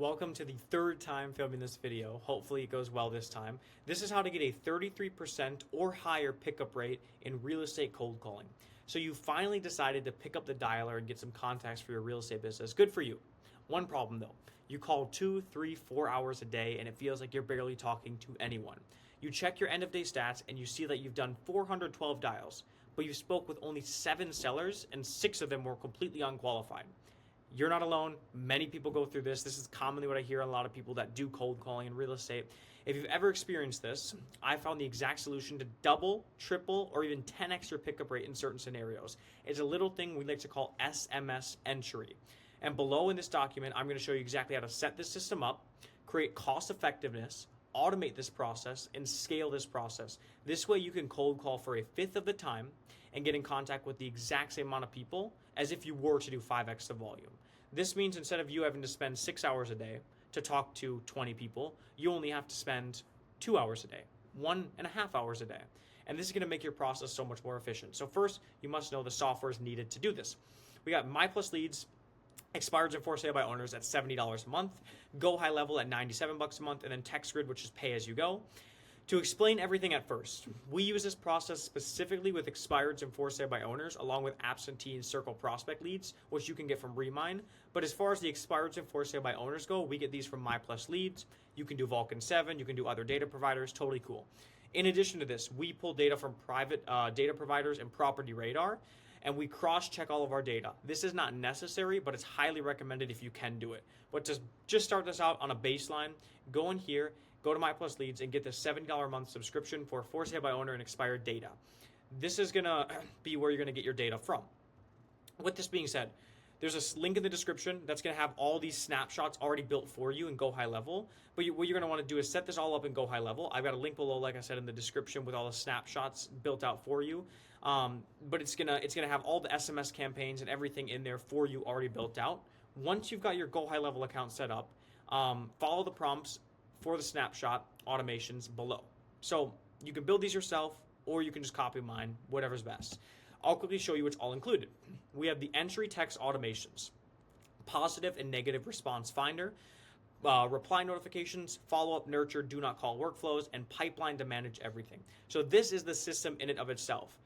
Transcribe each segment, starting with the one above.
Welcome to the third time filming this video. Hopefully it goes well this time. This is how to get a 33% or higher pickup rate in real estate cold calling. So you finally decided to pick up the dialer and get some contacts for your real estate business. Good for you. One problem though, you call 2, 3, 4 hours a day and it feels like you're barely talking to anyone. You check your end of day stats and you see that you've done 412 dials, but you spoke with only 7 sellers and 6 of them were completely unqualified. You're not alone. Many people go through this. This is commonly what I hear on a lot of people that do cold calling in real estate. If you've ever experienced this, I found the exact solution to double, triple, or even 10x your pickup rate in certain scenarios. It's a little thing we like to call SMS entry. And below in this document, I'm going to show you exactly how to set this system up, create cost effectiveness, automate this process, and scale this process. This way you can cold call for a fifth of the time and get in contact with the exact same amount of people as if you were to do 5x the volume. This means instead of you having to spend 6 hours a day to talk to 20 people, you only have to spend 2 hours a day, 1.5 hours a day. And this is going to make your process so much more efficient. So first, you must know the software is needed to do this. We got MyPlusLeads, expireds and for sale by owners at $70 a month, Go High Level at $97 a month, and then TextGrid, which is pay as you go. To explain everything at first, we use this process specifically with expireds and for sale by owners, along with absentee and circle prospect leads, which you can get from Remine. But as far as the expireds and for sale by owners go, we get these from MyPlusLeads. You can do Vulcan 7, you can do other data providers, totally cool. In addition to this, we pull data from private data providers and Property Radar, and we cross-check all of our data. This is not necessary, but it's highly recommended if you can do it. But to just start this out on a baseline, go in here, go to MyPlusLeads, and get the $70 a month subscription for sale by owner and expired data. This is gonna be where you're gonna get your data from. With this being said, there's a link in the description that's going to have all these snapshots already built for you in Go High Level. But what you're going to want to do is set this all up in Go High Level. I've got a link below, like I said, in the description with all the snapshots built out for you. But it's gonna have all the SMS campaigns and everything in there for you already built out. Once you've got your Go High Level account set up, follow the prompts for the snapshot automations below. So you can build these yourself, or you can just copy mine, whatever's best. I'll quickly show you what's all included. We have the entry text automations, positive and negative response finder, reply notifications, follow-up, nurture, do not call workflows, and pipeline to manage everything. So this is the system in and of itself.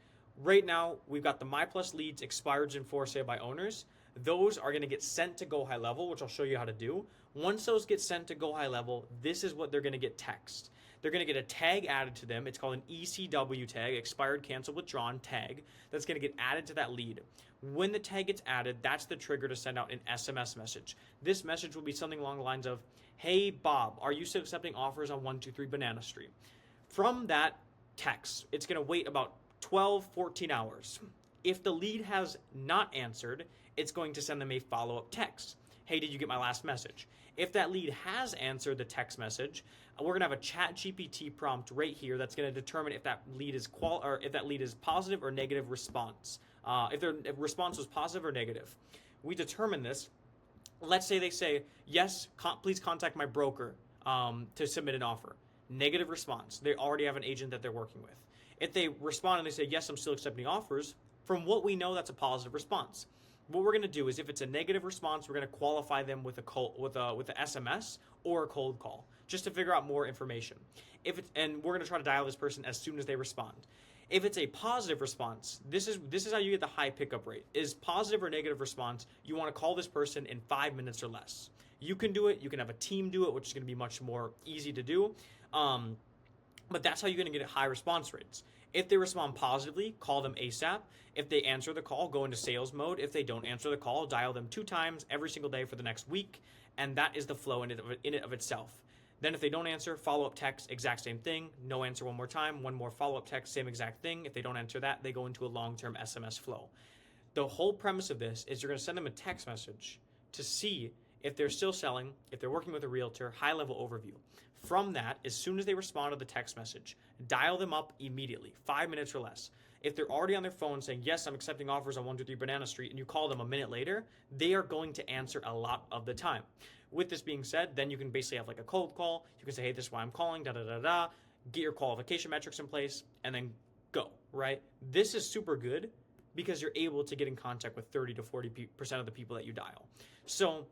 Right now, we've got the MyPlusLeads, expireds, and for sale by owners. Those are going to get sent to Go High Level, which I'll show you how to do. Once those get sent to Go High Level, this is what they're going to get text. They're going to get a tag added to them. It's called an ECW tag, expired, canceled, withdrawn tag. That's going to get added to that lead. When the tag gets added, that's the trigger to send out an SMS message. This message will be something along the lines of, "Hey Bob, are you still accepting offers on 123 Banana Street?" From that text, it's going to wait about 12, 14 hours. If the lead has not answered, it's going to send them a follow-up text. "Hey, did you get my last message?" If that lead has answered the text message, we're going to have a ChatGPT prompt right here that's going to determine if that lead is positive or negative response. If their response was positive or negative. We determine this. Let's say they say, "Yes, please contact my broker to submit an offer." Negative response. They already have an agent that they're working with. If they respond and they say, "Yes, I'm still accepting offers," from what we know, that's a positive response. What we're going to do is, if it's a negative response, we're going to qualify them with a SMS or a cold call, just to figure out more information. And we're going to try to dial this person as soon as they respond. If it's a positive response, this is how you get the high pickup rate. Is positive or negative response, you want to call this person in 5 minutes or less. You can do it. You can have a team do it, which is going to be much more easy to do. But that's how you're going to get high response rates. If they respond positively, call them ASAP. If they answer the call, go into sales mode. If they don't answer the call, dial them 2 times every single day for the next week. And that is the flow in it of itself. Then if they don't answer, follow-up text, exact same thing. No answer one more time, one more follow-up text, same exact thing. If they don't answer that, they go into a long-term SMS flow. The whole premise of this is you're going to send them a text message to see if they're still selling, if they're working with a realtor, high-level overview. From that, as soon as they respond to the text message, dial them up immediately, 5 minutes or less. If they're already on their phone saying, "Yes, I'm accepting offers on 123 Banana Street," and you call them a minute later, they are going to answer a lot of the time. With this being said, then you can basically have like a cold call. You can say, "Hey, this is why I'm calling, da-da-da-da," get your qualification metrics in place, and then go, right? This is super good because you're able to get in contact with 30 to 40% of the people that you dial. So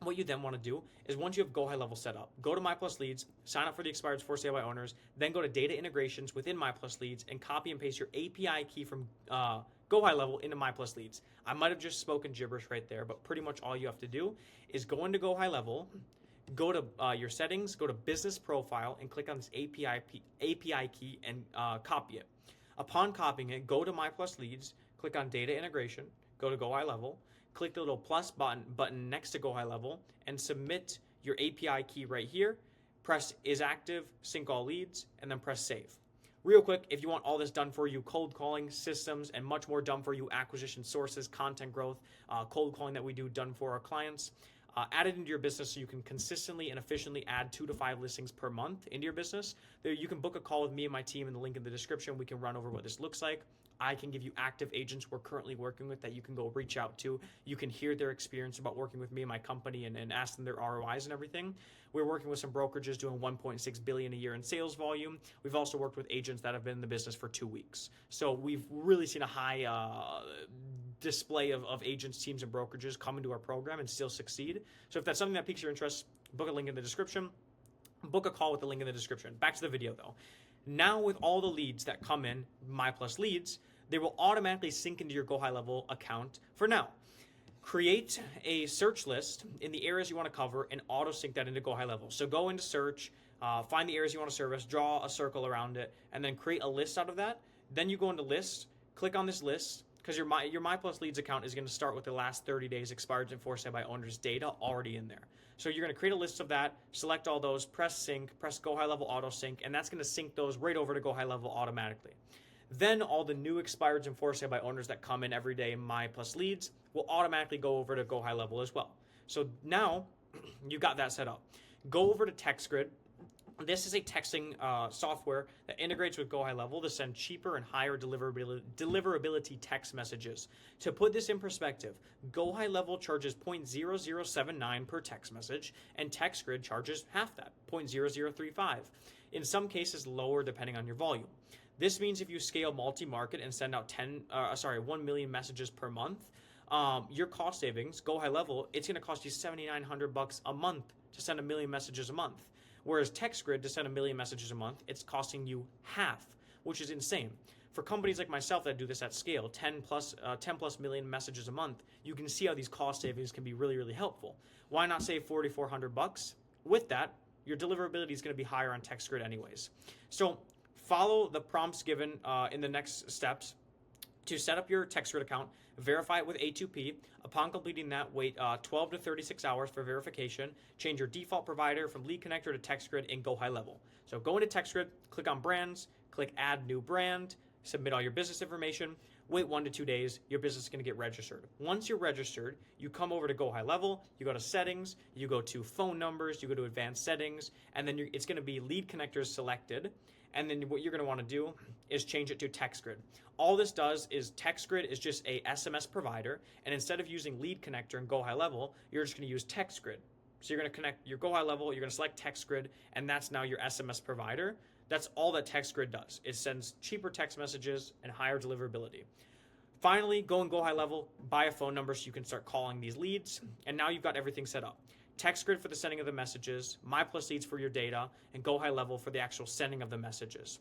What you then want to do is once you have Go High Level set up, go to My Plus Leads, sign up for the expired for sale by owners, then go to data integrations within My Plus Leads and copy and paste your API key from Go High Level into My Plus Leads. I might have just spoken gibberish right there, but pretty much all you have to do is go into Go High Level, go to your settings, go to business profile, and click on this API key and copy it. Upon copying it, go to My Plus Leads, click on data integration, go to Go High Level, click the little plus button next to Go High Level, and submit your API key right here. Press is active, sync all leads, and then press save. Real quick, if you want all this done for you, cold calling, systems, and much more done for you, acquisition sources, content growth, cold calling that we do done for our clients, add it into your business so you can consistently and efficiently add 2 to 5 listings per month into your business. There, you can book a call with me and my team in the link in the description. We can run over what this looks like. I can give you active agents we're currently working with that you can go reach out to. You can hear their experience about working with me and my company and ask them their ROIs and everything. We're working with some brokerages doing $1.6 billion a year in sales volume. We've also worked with agents that have been in the business for 2 weeks. So we've really seen a high display of agents, teams, and brokerages come into our program and still succeed. So if that's something that piques your interest, book a link in the description. Book a call with the link in the description. Back to the video though. Now with all the leads that come in, My Plus Leads, they will automatically sync into your Go High Level account for now. Create a search list in the areas you want to cover and auto sync that into Go High Level. So go into search, find the areas you want to service, draw a circle around it, and then create a list out of that. Then you go into list, click on this list, because your My Plus Leads account is going to start with the last 30 days expired and for sale by owners data already in there. So you're going to create a list of that, select all those, press sync, press Go High Level auto sync, and that's going to sync those right over to Go High Level automatically. Then all the new expireds and for sale by owners that come in every day in My Plus Leads will automatically go over to Go High Level as well. So now you got that set up. Go over to TextGrid. This is a texting software that integrates with Go High Level to send cheaper and higher deliverability text messages. To put this in perspective, Go High Level charges 0.0079 per text message, and TextGrid charges half that, 0.0035. In some cases, lower depending on your volume. This means if you scale multi-market and send out 1 million messages per month, your cost savings, Go High Level, it's going to cost you $7,900 a month to send 1 million messages a month. Whereas TextGrid, to send 1 million messages a month, it's costing you half, which is insane. For companies like myself that do this at scale, 10 plus million messages a month, you can see how these cost savings can be really, really helpful. Why not save $4,400? With that, your deliverability is going to be higher on TextGrid anyways. So follow the prompts given in the next steps to set up your TextGrid account, verify it with A2P. Upon completing that, wait 12 to 36 hours for verification. Change your default provider from Lead Connector to TextGrid and Go High Level. So go into TextGrid, click on Brands, click Add New Brand, submit all your business information, wait 1 to 2 days, your business is going to get registered. Once you're registered, you come over to Go High Level, you go to Settings, you go to Phone Numbers, you go to Advanced Settings, and then it's going to be Lead Connectors selected. And then what you're going to want to do is change it to TextGrid. All this does is TextGrid is just a SMS provider, and instead of using Lead Connector and Go High Level, you're just going to use TextGrid. So you're going to connect your Go High Level, you're going to select TextGrid, and that's now your SMS provider. That's all that TextGrid does. It sends cheaper text messages and higher deliverability. Finally, go and Go High Level, buy a phone number so you can start calling these leads, and now you've got everything set up. TextGrid for the sending of the messages, My Plus Leads for your data, and Go High Level for the actual sending of the messages.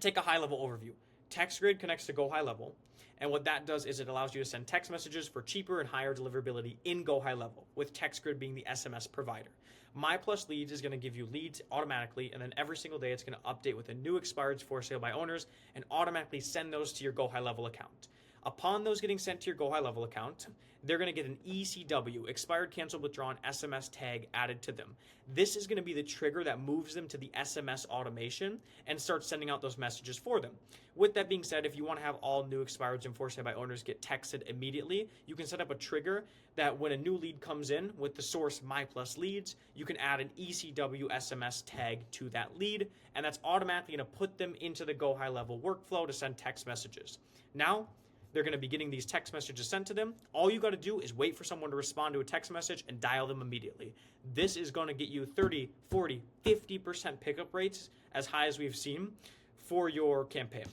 Take a high-level overview. TextGrid connects to Go High Level, and what that does is it allows you to send text messages for cheaper and higher deliverability in Go High Level, with TextGrid being the SMS provider. My Plus Leads is going to give you leads automatically, and then every single day it's going to update with a new expireds for sale by owners and automatically send those to your Go High Level account. Upon those getting sent to your Go High Level account, they're going to get an ECW, expired, canceled, withdrawn SMS tag added to them. This is going to be the trigger that moves them to the SMS automation and starts sending out those messages for them. With that being said, if you want to have all new expireds and for sale by owners get texted immediately, you can set up a trigger that when a new lead comes in with the source My Plus Leads, you can add an ECW SMS tag to that lead, and that's automatically going to put them into the Go High Level workflow to send text messages. Now, they're going to be getting these text messages sent to them. All you got to do is wait for someone to respond to a text message and dial them immediately. This is going to get you 30, 40, 50% pickup rates as high as we've seen for your campaign.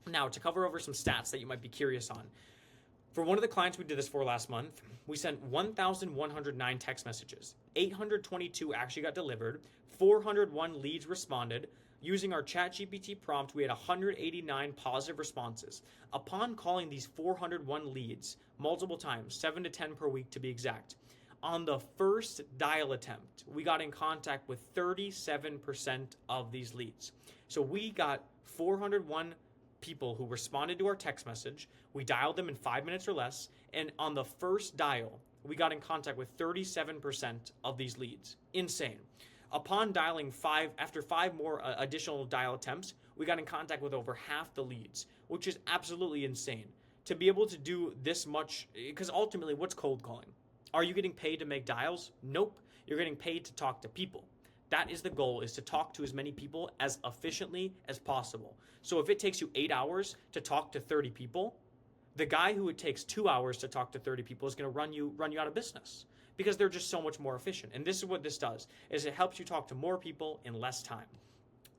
Now, to cover over some stats that you might be curious on. For one of the clients we did this for last month, we sent 1,109 text messages. 822 actually got delivered. 401 leads responded. Using our ChatGPT prompt, we had 189 positive responses. Upon calling these 401 leads multiple times, 7 to 10 per week to be exact, on the first dial attempt, we got in contact with 37% of these leads. So we got 401 people who responded to our text message. We dialed them in 5 minutes or less, and on the first dial, we got in contact with 37% of these leads. Insane. Upon dialing after five more additional dial attempts, we got in contact with over half the leads, which is absolutely insane. To be able to do this much, because ultimately, what's cold calling? Are you getting paid to make dials? Nope. You're getting paid to talk to people. That is the goal, is to talk to as many people as efficiently as possible. So if it takes you 8 hours to talk to 30 people, the guy who it takes 2 hours to talk to 30 people is going to run you out of business, because they're just so much more efficient. And this is what this does, is it helps you talk to more people in less time.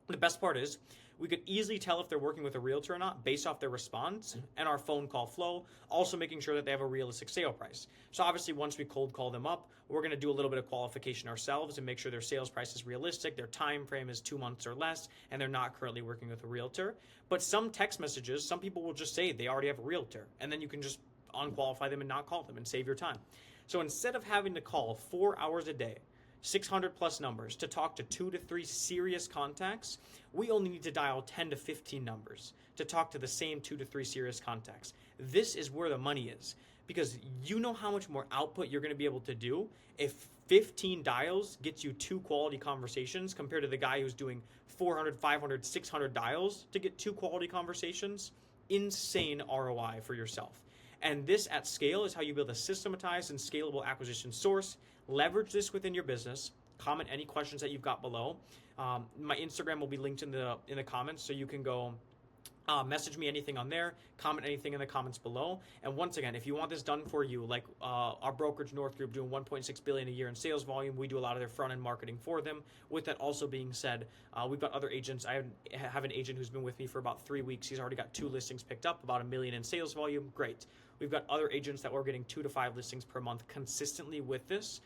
The best part is we could easily tell if they're working with a realtor or not based off their response and our phone call flow, also making sure that they have a realistic sale price. So obviously once we cold call them up, we're going to do a little bit of qualification ourselves and make sure their sales price is realistic, their time frame is 2 months or less, and they're not currently working with a realtor. But some text messages, some people will just say they already have a realtor, and then you can just unqualify them and not call them and save your time. So instead of having to call 4 hours a day, 600 plus numbers to talk to 2 to 3 serious contacts, we only need to dial 10 to 15 numbers to talk to the same 2 to 3 serious contacts. This is where the money is, because you know how much more output you're going to be able to do if 15 dials gets you 2 quality conversations compared to the guy who's doing 400, 500, 600 dials to get 2 quality conversations. Insane ROI for yourself. And this at scale is how you build a systematized and scalable acquisition source. Leverage this within your business. Comment any questions that you've got below. My Instagram will be linked in the comments, so you can go message me anything on there, comment anything in the comments below. And once again, if you want this done for you, like our brokerage North Group doing 1.6 billion a year in sales volume, we do a lot of their front end marketing for them. With that also being said, we've got other agents. I have an agent who's been with me for about 3 weeks. He's already got 2 listings picked up, about $1 million in sales volume. Great. We've got other agents that we're getting 2 to 5 listings per month consistently with this.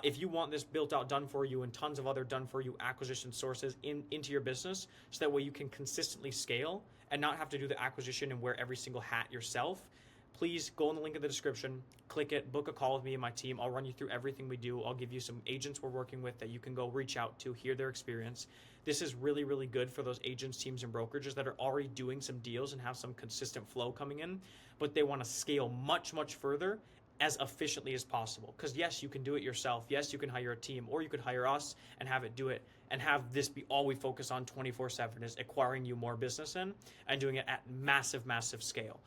If you want this built out, done for you, and tons of other done for you acquisition sources into your business, so that way you can consistently scale and not have to do the acquisition and wear every single hat yourself, please go on the link in the description, click it, book a call with me and my team. I'll run you through everything we do. I'll give you some agents we're working with that you can go reach out to, hear their experience. This is really, really good for those agents, teams, and brokerages that are already doing some deals and have some consistent flow coming in, but they want to scale much, much further as efficiently as possible. Because yes, you can do it yourself. Yes, you can hire a team, or you could hire us and have it do it, and have this be all we focus on 24/7 is acquiring you more business in and doing it at massive, massive scale.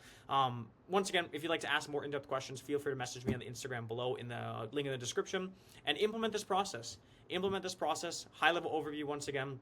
Once again, if you'd like to ask more in-depth questions, feel free to message me on the Instagram below in the link in the description, and implement this process. Implement this process. High-level overview once again.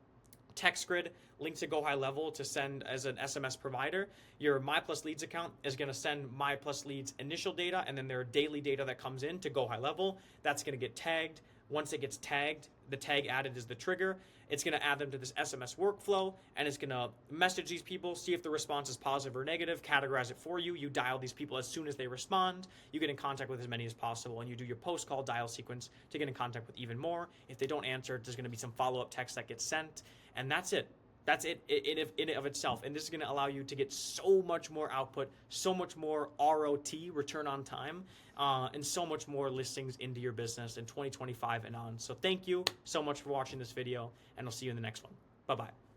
Text grid, link to Go High Level to send as an SMS provider. Your My Plus Leads account is going to send My Plus Leads initial data, and then their daily data that comes in to Go High Level. That's going to get tagged. Once it gets tagged, the tag added is the trigger. It's going to add them to this SMS workflow, and it's going to message these people, see if the response is positive or negative, categorize it for you. You dial these people as soon as they respond. You get in contact with as many as possible, and you do your post-call dial sequence to get in contact with even more. If they don't answer, there's going to be some follow-up text that gets sent, and that's it. That's it in and of itself. And this is going to allow you to get so much more output, so much more ROT, return on time, and so much more listings into your business in 2025 and on. So thank you so much for watching this video, and I'll see you in the next one. Bye-bye.